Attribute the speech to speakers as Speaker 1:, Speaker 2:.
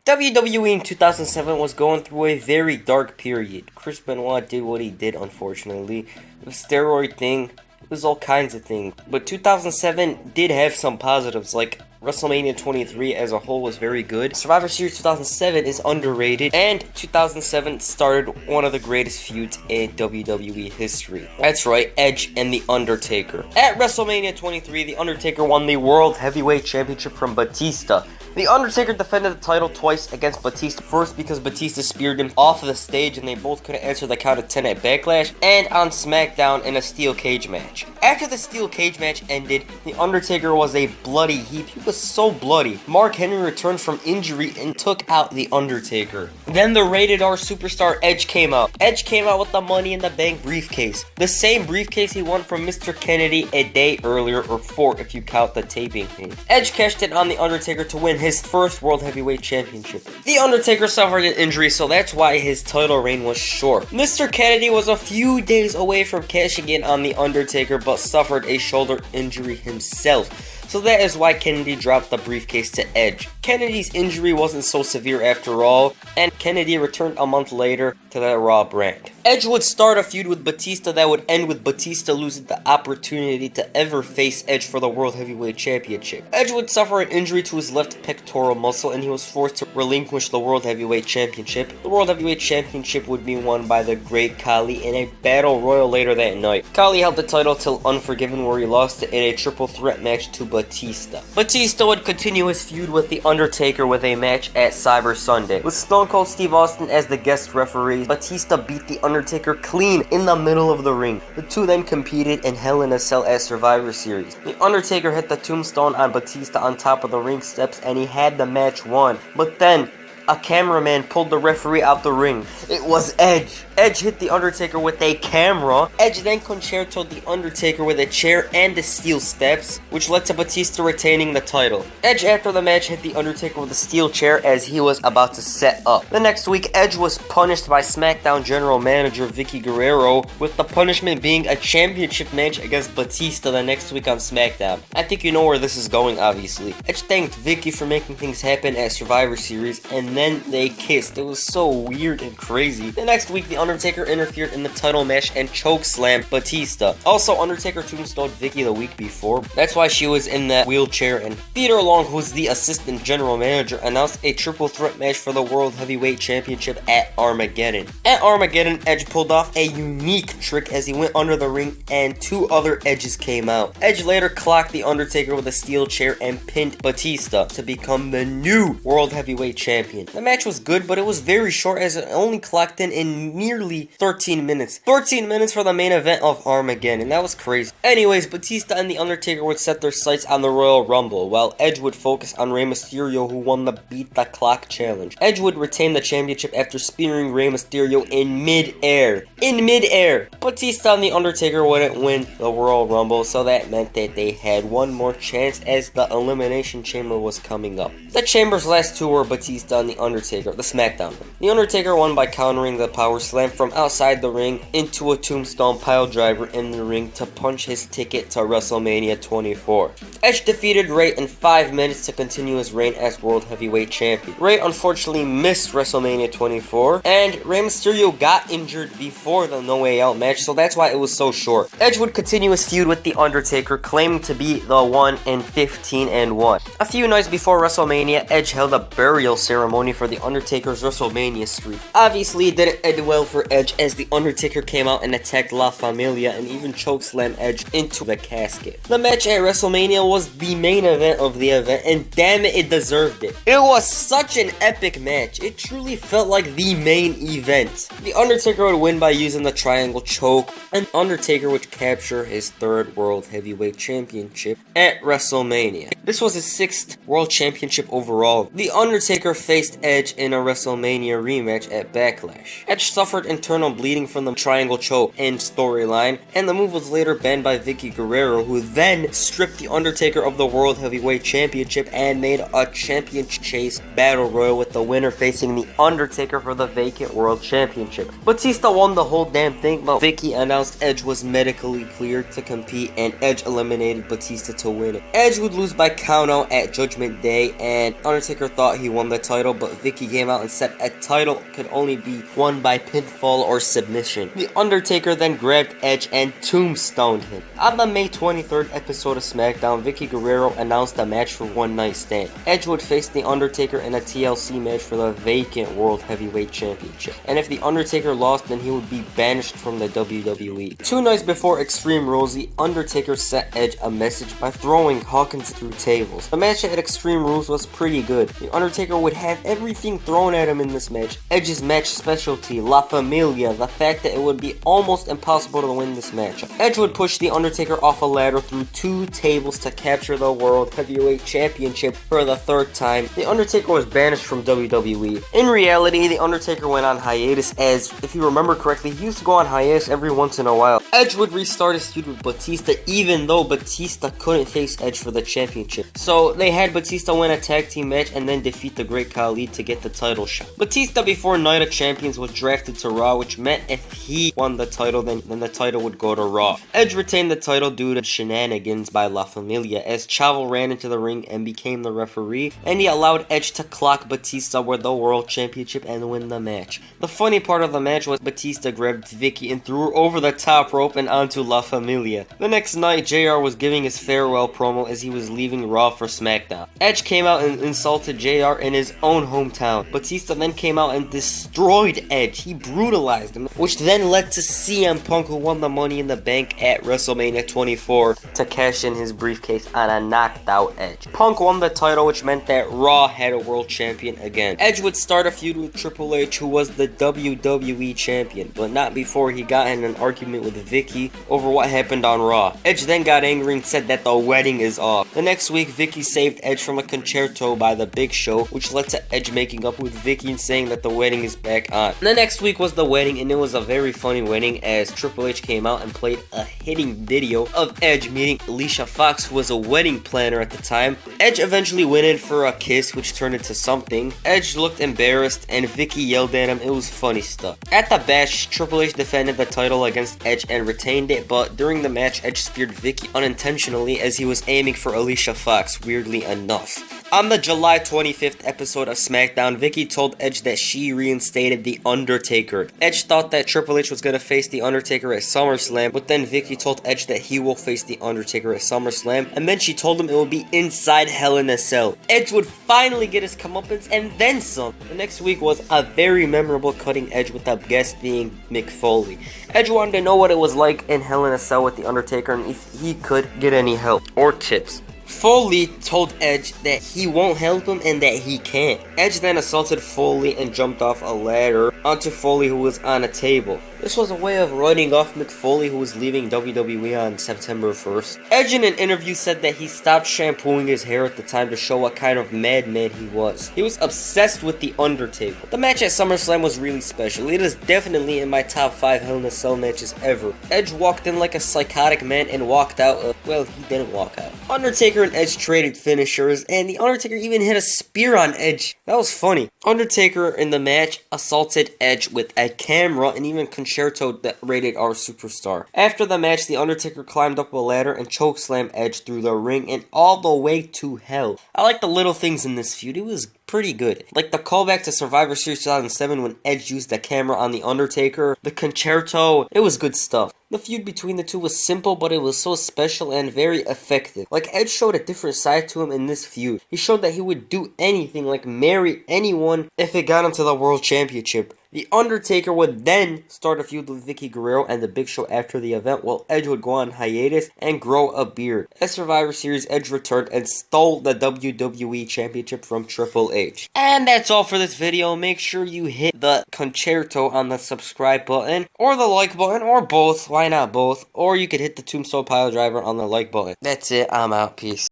Speaker 1: WWE in 2007 was going through a very dark period. Chris Benoit did what he did, unfortunately. The steroid thing, it was all kinds of things. But 2007 did have some positives, like WrestleMania 23 as a whole was very good. Survivor Series 2007 is underrated, and 2007 started one of the greatest feuds in WWE history. That's right, Edge and The Undertaker. At WrestleMania 23, The Undertaker won the World Heavyweight Championship from Batista. The Undertaker defended the title twice against Batista, first because Batista speared him off of the stage and they both couldn't answer the count of 10 at Backlash, and on SmackDown in a steel cage match. After the steel cage match ended, The Undertaker was a bloody heap. He was so bloody. Mark Henry returned from injury and took out The Undertaker. Then the rated R superstar Edge came out. Edge came out with the Money in the Bank briefcase. The same briefcase he won from Mr. Kennedy a day earlier, or 4 if you count the taping thing. Edge cashed in on The Undertaker to win his first World Heavyweight Championship. The Undertaker suffered an injury, so that's why his title reign was short. Mr. Kennedy was a few days away from cashing in on The Undertaker, but suffered a shoulder injury himself. So that is why Kennedy dropped the briefcase to Edge. Kennedy's injury wasn't so severe after all, and Kennedy returned a month later to the Raw brand. Edge would start a feud with Batista that would end with Batista losing the opportunity to ever face Edge for the World Heavyweight Championship. Edge would suffer an injury to his left pectoral muscle, and he was forced to relinquish the World Heavyweight Championship. The World Heavyweight Championship would be won by the Great Khali in a battle royal later that night. Khali held the title till Unforgiven, where he lost it in a triple threat match to Batista. Batista would continue his feud with The Undertaker with a match at Cyber Sunday. With Stone Cold Steve Austin as the guest referee, Batista beat The Undertaker clean in the middle of the ring. The two then competed in Hell in a Cell at Survivor Series. The Undertaker hit the tombstone on Batista on top of the ring steps, and he had the match won. But then a cameraman pulled the referee out the ring. It was Edge. Edge hit The Undertaker with a camera. Edge then concertoed The Undertaker with a chair and the steel steps, which led to Batista retaining the title. Edge after the match hit The Undertaker with a steel chair as he was about to set up. The next week, Edge was punished by SmackDown General Manager Vickie Guerrero, with the punishment being a championship match against Batista the next week on SmackDown. I think you know where this is going, obviously. Edge thanked Vickie for making things happen at Survivor Series, and then they kissed. It was so weird and crazy. The next week, The Undertaker interfered in the title match and chokeslammed Batista. Also, Undertaker tombstoned Vickie the week before. That's why she was in that wheelchair, and Theodore Long, who's the assistant general manager, announced a triple threat match for the World Heavyweight Championship at Armageddon. At Armageddon, Edge pulled off a unique trick as he went under the ring and 2 other Edges came out. Edge later clocked The Undertaker with a steel chair and pinned Batista to become the new World Heavyweight Champion. The match was good, but it was very short as it only clocked in nearly 13 minutes. 13 minutes for the main event of Armageddon, and that was crazy. Anyways, Batista and The Undertaker would set their sights on the Royal Rumble, while Edge would focus on Rey Mysterio, who won the Beat the Clock challenge. Edge would retain the championship after spearing Rey Mysterio in mid-air. Batista and The Undertaker wouldn't win the Royal Rumble, so that meant that they had one more chance as the Elimination Chamber was coming up. The Chamber's last 2 were Batista and The Undertaker, the SmackDown ring. The Undertaker won by countering the power slam from outside the ring into a tombstone piledriver in the ring to punch his ticket to WrestleMania 24. Edge defeated Rey in 5 minutes to continue his reign as World Heavyweight Champion. Rey unfortunately missed WrestleMania 24, and Rey Mysterio got injured before the No Way Out match, so that's why it was so short. Edge would continue his feud with The Undertaker, claiming to be the 1-15-1. A few nights before WrestleMania, Edge held a burial ceremony for The Undertaker's WrestleMania streak. Obviously, it didn't end well for Edge as The Undertaker came out and attacked La Familia and even chokeslammed Edge into the casket. The match at WrestleMania was the main event of the event, and damn it deserved it. It was such an epic match. It truly felt like the main event. The Undertaker would win by using the triangle choke, and Undertaker would capture his 3rd World Heavyweight Championship at WrestleMania. This was his 6th World Championship overall. The Undertaker faced Edge in a WrestleMania rematch at Backlash. Edge suffered internal bleeding from the triangle choke in storyline, and the move was later banned by Vickie Guerrero, who then stripped The Undertaker of the World Heavyweight Championship and made a championship chase battle royal with the winner facing The Undertaker for the vacant World Championship. Batista won the whole damn thing, but Vickie announced Edge was medically cleared to compete, and Edge eliminated Batista to win it. Edge would lose by countout at Judgment Day, and Undertaker thought he won the title, but Vicky came out and said a title could only be won by pinfall or submission. The Undertaker then grabbed Edge and tombstoned him. On the May 23rd episode of SmackDown, Vicky Guerrero announced a match for One Night Stand. Edge would face The Undertaker in a TLC match for the vacant World Heavyweight Championship, and if The Undertaker lost, then he would be banished from the WWE. 2 nights before Extreme Rules, The Undertaker sent Edge a message by throwing Hawkins through tables. The match at Extreme Rules was pretty good. The Undertaker would have everything thrown at him in this match. Edge's match specialty, La Familia, the fact that it would be almost impossible to win this match. Edge would push The Undertaker off a ladder through 2 tables to capture the World Heavyweight Championship for the 3rd time. The Undertaker was banished from WWE. In reality, The Undertaker went on hiatus as, if you remember correctly, he used to go on hiatus every once in a while. Edge would restart his feud with Batista even though Batista couldn't face Edge for the championship. So they had Batista win a tag team match and then defeat the Great Khali to get the title shot. Batista before Night of Champions was drafted to Raw, which meant if he won the title, then the title would go to Raw. Edge retained the title due to shenanigans by La Familia as Chavo ran into the ring and became the referee, and he allowed Edge to clock Batista with the World Championship and win the match. The funny part of the match was Batista grabbed Vicky and threw her over the top rope and onto La Familia. The next night, JR was giving his farewell promo as he was leaving Raw for SmackDown. Edge came out and insulted JR in his own hometown. Batista then came out and destroyed Edge. He brutalized him, which then led to CM Punk, who won the Money in the Bank at WrestleMania 24 to cash in his briefcase on a knocked out Edge. Punk won the title, which meant that Raw had a world champion again. Edge would start a feud with Triple H, who was the WWE champion, but not before he got in an argument with Vicky over what happened on Raw. Edge then got angry and said that the wedding is off. The next week, Vicky saved Edge from a concerto by the Big Show, which led to Edge making up with Vicky and saying that the wedding is back on. The next week was the wedding, and it was a very funny wedding as Triple H came out and played a hitting video of Edge meeting Alicia Fox, who was a wedding planner at the time. Edge eventually went in for a kiss, which turned into something. Edge looked embarrassed, and Vicky yelled at him. It was funny stuff. At the Bash, Triple H defended the title against Edge and retained it, but during the match, Edge speared Vicky unintentionally as he was aiming for Alicia Fox, weirdly enough. On the July 25th episode of SmackDown, Vicky told Edge that she reinstated The Undertaker. Edge thought that Triple H was going to face The Undertaker at SummerSlam, but then Vicky told Edge that he will face The Undertaker at SummerSlam, and then she told him it will be inside Hell in a Cell. Edge would finally get his comeuppance and then some. The next week was a very memorable cutting Edge with the guest being Mick Foley. Edge wanted to know what it was like in Hell in a Cell with The Undertaker and if he could get any help or tips. Foley told Edge that he won't help him and that he can't. Edge then assaulted Foley and jumped off a ladder onto Foley, who was on a table. This was a way of writing off Mick Foley, who was leaving WWE on September 1st. Edge in an interview said that he stopped shampooing his hair at the time to show what kind of madman he was. He was obsessed with The Undertaker. The match at SummerSlam was really special. It is definitely in my top 5 Hell in a Cell matches ever. Edge walked in like a psychotic man and walked out well, he didn't walk out. Undertaker and Edge traded finishers, and The Undertaker even hit a spear on Edge. That was funny. Undertaker in the match assaulted Edge with a camera and even concertoed the Rated R Superstar. After the match, The Undertaker climbed up a ladder and chokeslammed Edge through the ring and all the way to hell. I like the little things in this feud. It was pretty good. Like the callback to Survivor Series 2007 when Edge used the camera on The Undertaker, the concerto, it was good stuff. The feud between the two was simple, but it was so special and very effective. Like, Edge showed a different side to him in this feud. He showed that he would do anything, like marry anyone, if it got him to the World Championship. The Undertaker would then start a feud with Vicky Guerrero and the Big Show after the event, while Edge would go on hiatus and grow a beard. At Survivor Series, Edge returned and stole the WWE Championship from Triple H. And that's all for this video. Make sure you hit the concerto on the subscribe button, or the like button, or both. Why not both? Or you could hit the tombstone pile driver on the like button. That's it. I'm out. Peace.